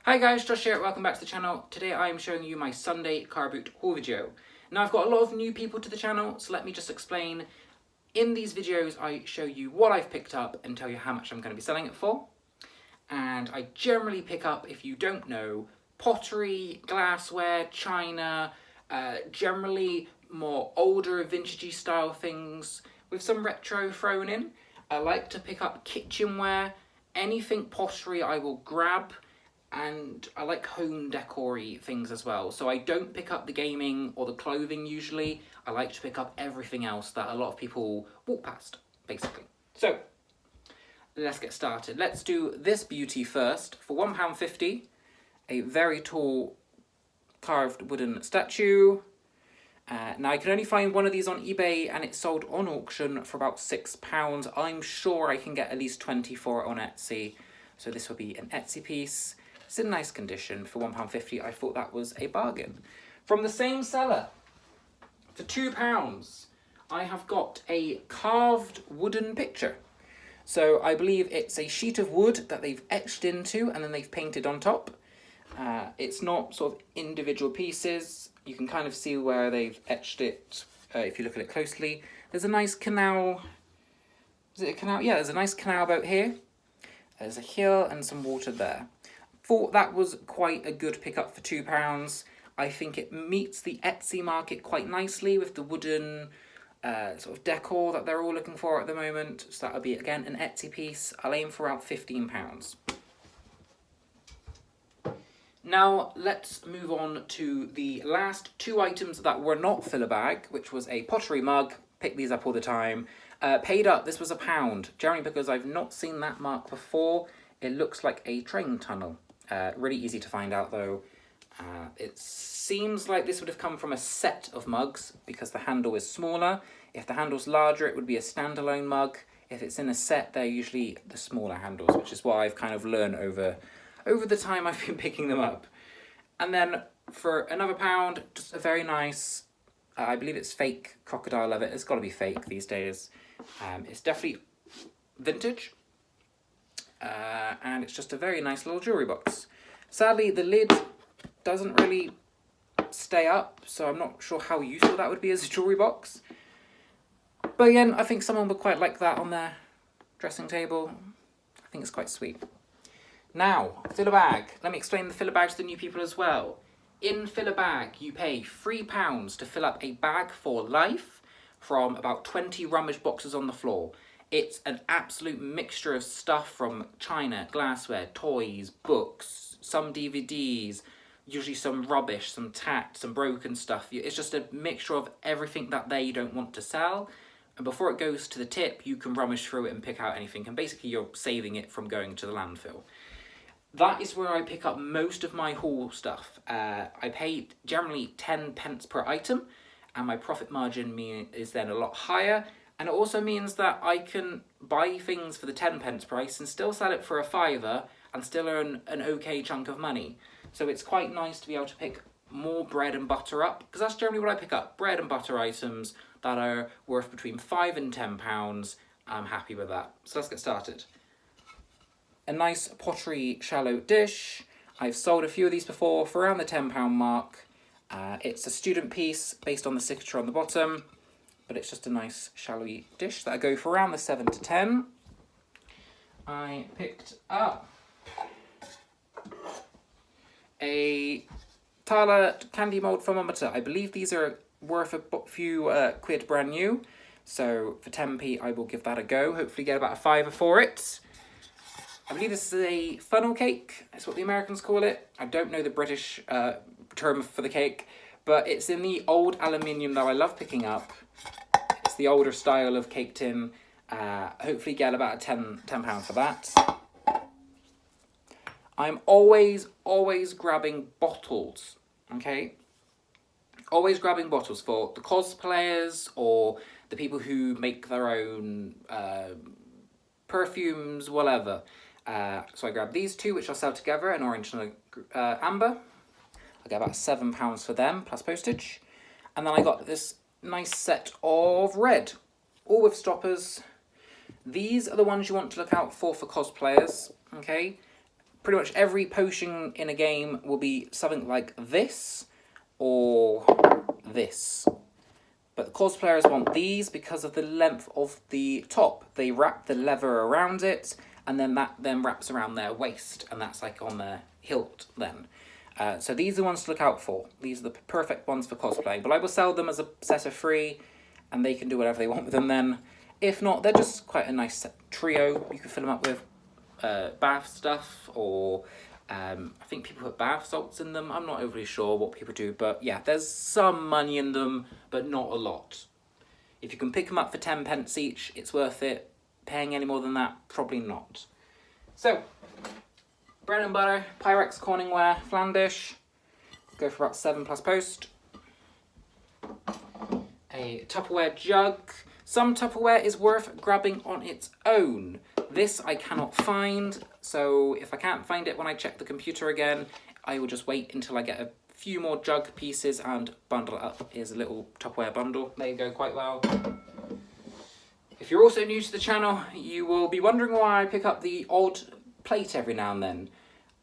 Hi guys, Josh here, welcome back to the channel. Today I am showing you my Sunday Carboot haul video. Now I've got a lot of new people to the channel, so let me just explain. In these videos I show you what I've picked up and tell you how much I'm going to be selling it for. And I generally pick up, if you don't know, pottery, glassware, china, generally more older vintagey style things with some retro thrown in. I like to pick up kitchenware, anything pottery I will grab. And I like home decor-y things as well. So I don't pick up the gaming or the clothing usually. I like to pick up everything else that a lot of people walk past, basically. So, let's get started. Let's do this beauty first. For £1.50, a very tall carved wooden statue. Now I can only find one of these on eBay and it's sold on auction for about £6. I'm sure I can get at least 20 for it on Etsy. So this will be an Etsy piece. It's in nice condition for £1.50. I thought that was a bargain. From the same seller, for £2, I have got a carved wooden picture. So I believe it's a sheet of wood that they've etched into and then they've painted on top. It's not sort of individual pieces. You can kind of see where they've etched it if you look at it closely. There's a nice canal. Is it a canal? Yeah, there's a nice canal about here. There's a hill and some water there. Thought that was quite a good pickup for £2. I think it meets the Etsy market quite nicely with the wooden sort of decor that they're all looking for at the moment. So that would be, again, an Etsy piece. I'll aim for about £15. Now, let's move on to the last two items that were not filler bag, which was a pottery mug. Pick these up all the time. Paid up, this was £1, generally because I've not seen that mark before. It looks like a train tunnel. Really easy to find out though. It seems like this would have come from a set of mugs because the handle is smaller. If the handle's larger, it would be a standalone mug. If it's in a set, they're usually the smaller handles, which is what I've kind of learned over the time I've been picking them up. And then for another £1, just a very nice, I believe it's fake crocodile leather. It's got to be fake these days. It's definitely vintage. And it's just a very nice little jewellery box. Sadly, the lid doesn't really stay up, so I'm not sure how useful that would be as a jewellery box. But again, I think someone would quite like that on their dressing table. I think it's quite sweet. Now, filler bag. Let me explain the filler bag to the new people as well. In filler bag, you pay £3 to fill up a bag for life from about 20 rummage boxes on the floor. It's an absolute mixture of stuff from china, glassware, toys, books, some DVDs, usually some rubbish, some tat, some broken stuff. It's just a mixture of everything that they don't want to sell. And before it goes to the tip, you can rummage through it and pick out anything. And basically you're saving it from going to the landfill. That is where I pick up most of my haul stuff. I pay generally 10 pence per item, and my profit margin is then a lot higher. And it also means that I can buy things for the 10 pence price and still sell it for a £5 and still earn an okay chunk of money. So it's quite nice to be able to pick more bread and butter up, because that's generally what I pick up. Bread and butter items that are worth between £5 and £10. I'm happy with that. So let's get started. A nice pottery shallow dish. I've sold a few of these before for around the £10 mark. It's a student piece based on the signature on the bottom. But it's just a nice shallowy dish that I go for around the 7 to 10. I picked up a Thala candy mold thermometer. I believe these are worth a few quid brand new. So for 10p, I will give that a go. Hopefully get about a £5 for it. I believe this is a funnel cake. That's what the Americans call it. I don't know the British term for the cake, but it's in the old aluminium that I love picking up. It's the older style of cake tin. Hopefully get about a £10 for that. I'm always grabbing bottles, okay? Always grabbing bottles for the cosplayers or the people who make their own perfumes, whatever. So I grabbed these two, which I'll sell together, an orange and a amber. I get about £7 for them, plus postage. And then I got this nice set of red, all with stoppers. These are the ones you want to look out for cosplayers, okay? pretty much every potion in a game will be something like this or this. But the cosplayers want these because of the length of the top. They wrap the leather around it, and then that then wraps around their waist, and that's like on their hilt then. So these are the ones to look out for. These are the perfect ones for cosplaying. But I will sell them as a set of 3, and they can do whatever they want with them then. If not, they're just quite a nice trio. You can fill them up with bath stuff, or I think people put bath salts in them. I'm not overly sure what people do, but yeah, there's some money in them, but not a lot. If you can pick them up for 10 pence each, it's worth it. Paying any more than that, probably not. So, bread and butter, Pyrex Corningware, flan dish. Go for about 7 plus post. A Tupperware jug. Some Tupperware is worth grabbing on its own. This I cannot find, so if I can't find it when I check the computer again, I will just wait until I get a few more jug pieces and bundle it up. Here's a little Tupperware bundle. They go quite well. If you're also new to the channel, you will be wondering why I pick up the odd plate every now and then.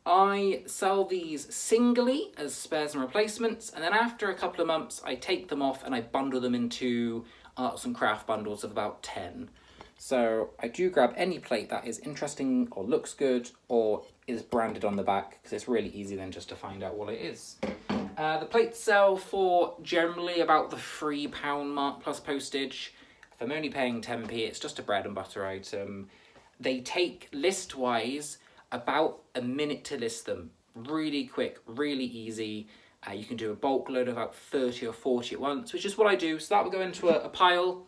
I sell these singly as spares and replacements, and then after a couple of months I take them off and I bundle them into arts and craft bundles of about 10. So I do grab any plate that is interesting or looks good or is branded on the back, because it's really easy then just to find out what it is. The plates sell for generally about the £3 mark plus postage. If I'm only paying 10p, it's just a bread and butter item. They take list-wise about a minute to list them. Really quick, really easy. You can do a bulk load of about 30 or 40 at once, which is what I do. So that will go into a pile,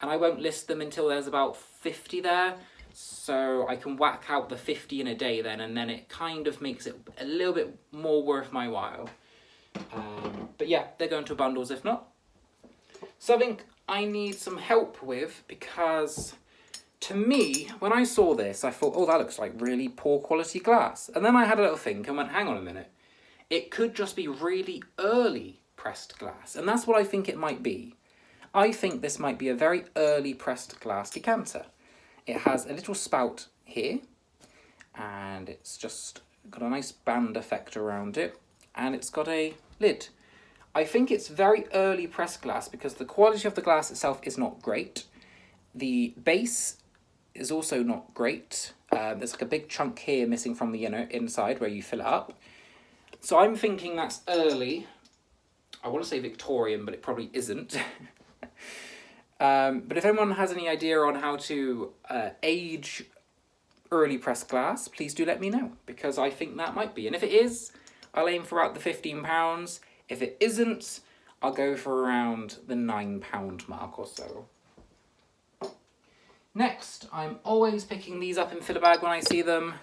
and I won't list them until there's about 50 there. So I can whack out the 50 in a day then, and then it kind of makes it a little bit more worth my while. But yeah, they're going to bundles if not. Something I need some help with, because to me, when I saw this, I thought, oh, that looks like really poor quality glass. And then I had a little think and went, hang on a minute. It could just be really early pressed glass. And that's what I think it might be. I think this might be a very early pressed glass decanter. It has a little spout here, and it's just got a nice band effect around it, and it's got a lid. I think it's very early pressed glass because the quality of the glass itself is not great. The base is also not great. There's like a big chunk here missing from the inside where you fill it up. So I'm thinking that's early. I want to say Victorian, but it probably isn't. But if anyone has any idea on how to age early pressed glass, please do let me know, because I think that might be. And if it is, I'll aim for about the £15. If it isn't, I'll go for around the £9 mark or so. Next, I'm always picking these up in filler bag when I see them.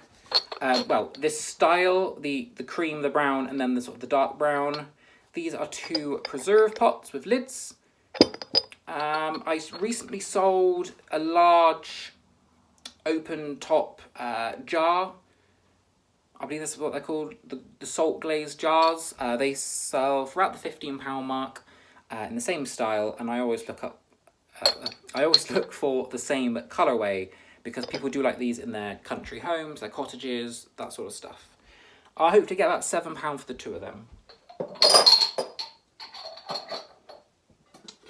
Well, this style, the cream, the brown, and then the sort of the dark brown. These are 2 preserve pots with lids. I recently sold a large open top jar. I believe this is what they're called, the salt glazed jars. They sell for about the £15 mark in the same style, and I always look for the same colourway, because people do like these in their country homes, their cottages, that sort of stuff. I hope to get about £7 for the 2 of them.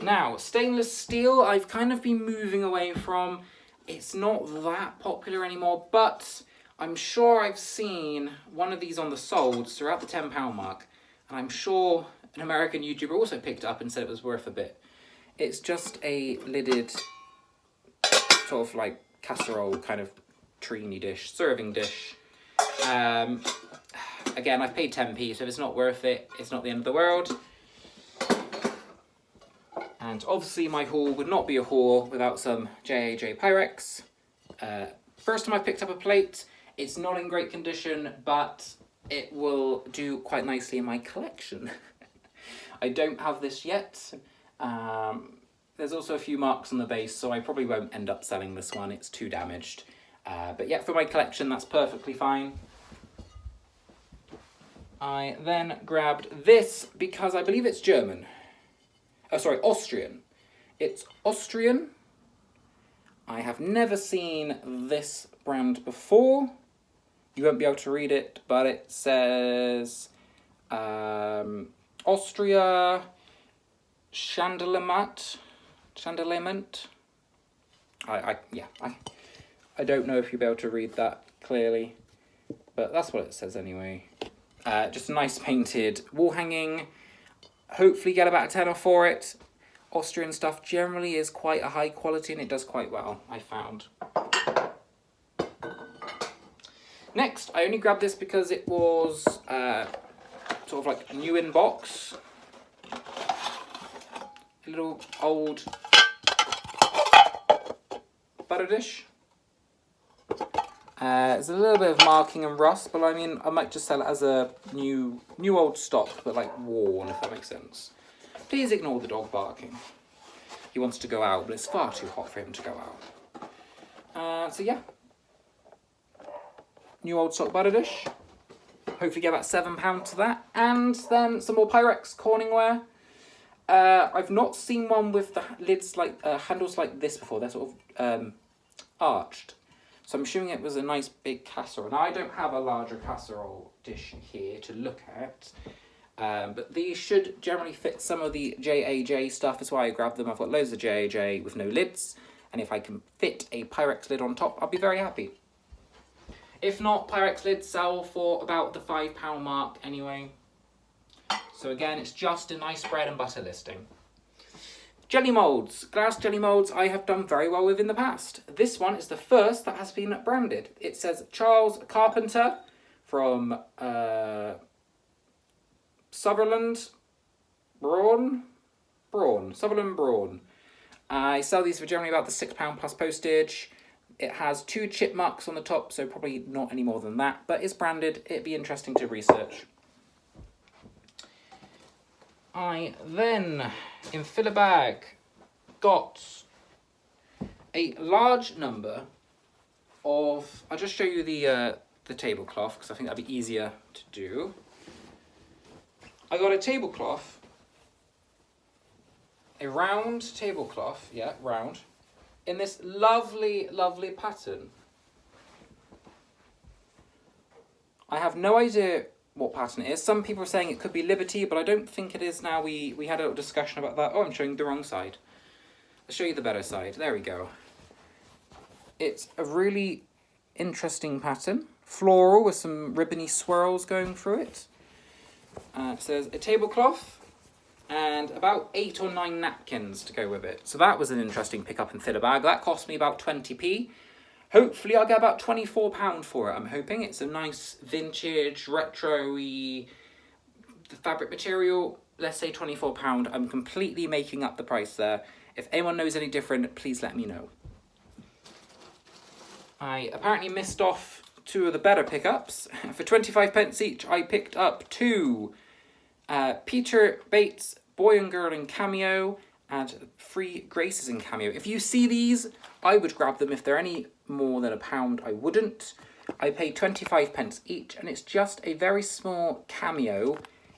Now, stainless steel, I've kind of been moving away from. It's not that popular anymore, but I'm sure I've seen one of these on the solds throughout the £10 mark, and I'm sure an American YouTuber also picked it up and said it was worth a bit. It's just a lidded, sort of like casserole kind of treeny dish, serving dish. Again, I've paid 10p, so if it's not worth it, it's not the end of the world. And obviously my haul would not be a haul without some Jaj Pyrex. First time I picked up a plate. It's not in great condition, but it will do quite nicely in my collection. I don't have this yet. There's also a few marks on the base, so I probably won't end up selling this one. It's too damaged. But yeah, for my collection, that's perfectly fine. I then grabbed this because I believe it's German. Oh, sorry, Austrian. It's Austrian. I have never seen this brand before. You won't be able to read it, but it says Austria Chandeliermat. I don't know if you'll be able to read that clearly, but that's what it says anyway. Just a nice painted wall hanging. Hopefully get about a 10 off for it. Austrian stuff generally is quite a high quality and it does quite well, I found. Next, I only grabbed this because it was sort of like new in box. A little old butter dish. There's a little bit of marking and rust, but I mean, I might just sell it as a new old stock, but like worn, if that makes sense. Please ignore the dog barking. He wants to go out, but it's far too hot for him to go out. So yeah. New old stock butter dish. Hopefully get about £7 to that. And then some more Pyrex Corningware. I've not seen one with the lids like handles like this before. They're sort of arched. So I'm assuming it was a nice big casserole. Now I don't have a larger casserole dish here to look at. But these should generally fit some of the JAJ stuff. That's why I grabbed them. I've got loads of JAJ with no lids. And if I can fit a Pyrex lid on top, I'll be very happy. If not, Pyrex lids sell for about the £5 mark anyway. So again, it's just a nice bread and butter listing. Jelly moulds. Glass jelly moulds I have done very well with in the past. This one is the first that has been branded. It says Charles Carpenter from Sutherland Brawn. I sell these for generally about the £6 plus postage. It has 2 chip marks on the top, so probably not any more than that, but it's branded. It'd be interesting to research. I then, in filler bag, got a large number of, I'll just show you the tablecloth, because I think that'd be easier to do. I got a tablecloth, a round tablecloth, yeah, round, in this lovely, lovely pattern. I have no idea what pattern it is. Some people are saying it could be Liberty, but I don't think it is now. We had a little discussion about that. Oh, I'm showing the wrong side. I'll show you the better side. There we go. It's a really interesting pattern. Floral with some ribbony swirls going through it. It says a tablecloth and about 8 or 9 napkins to go with it. So that was an interesting pickup in filler bag. That cost me about 20p. Hopefully I'll get about £24 for it, I'm hoping. It's a nice vintage, retro-y fabric material. Let's say £24. I'm completely making up the price there. If anyone knows any different, please let me know. I apparently missed off 2 of the better pickups. For 25p each, I picked up 2 Peter Bates Boy and Girl in Cameo and 3 Graces in Cameo. If you see these, I would grab them. If they're any more than £1, I wouldn't. I paid 25p each, and it's just a very small cameo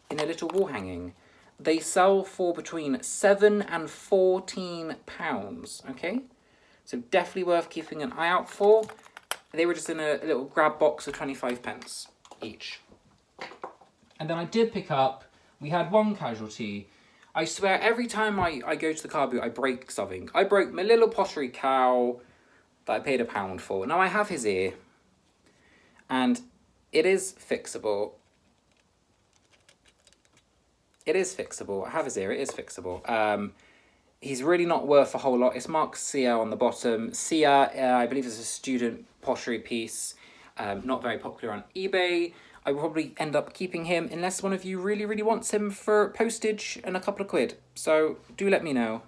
in a little wall hanging. They sell for between £7 and £14, okay? So definitely worth keeping an eye out for. They were just in a little grab box of 25p each. And then I did pick up, we had one casualty. I swear, every time I go to the Carboot, I break something. I broke my little pottery cow that I paid £1 for. Now I have his ear, and it is fixable. It is fixable. I have his ear. It is fixable. He's really not worth a whole lot. It's marked Sia on the bottom. Sia, I believe, is a student pottery piece. Not very popular on eBay. I will probably end up keeping him unless one of you really, really wants him for postage and a couple of quid. So do let me know.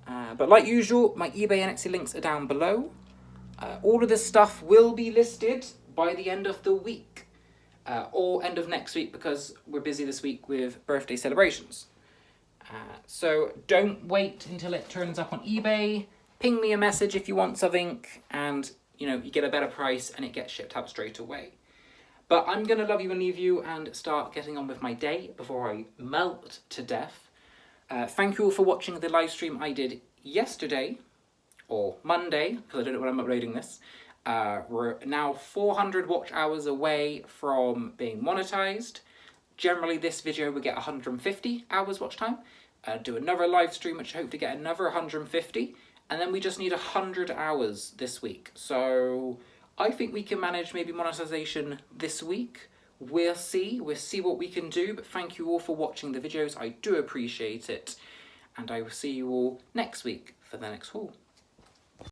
But like usual, my eBay and Etsy links are down below. All of this stuff will be listed by the end of the week. Or end of next week, because we're busy this week with birthday celebrations. So don't wait until it turns up on eBay. Ping me a message if you want something, and you get a better price and it gets shipped out straight away. But I'm going to love you and leave you and start getting on with my day before I melt to death. Thank you all for watching the live stream I did yesterday, or Monday, because I don't know when I'm uploading this. We're now 400 watch hours away from being monetized. Generally, this video will get 150 hours watch time. Do another live stream, which I hope to get another 150. And then we just need 100 hours this week. So I think we can manage maybe monetization this week. We'll see what we can do. But thank you all for watching the videos. I do appreciate it. And I will see you all next week for the next haul.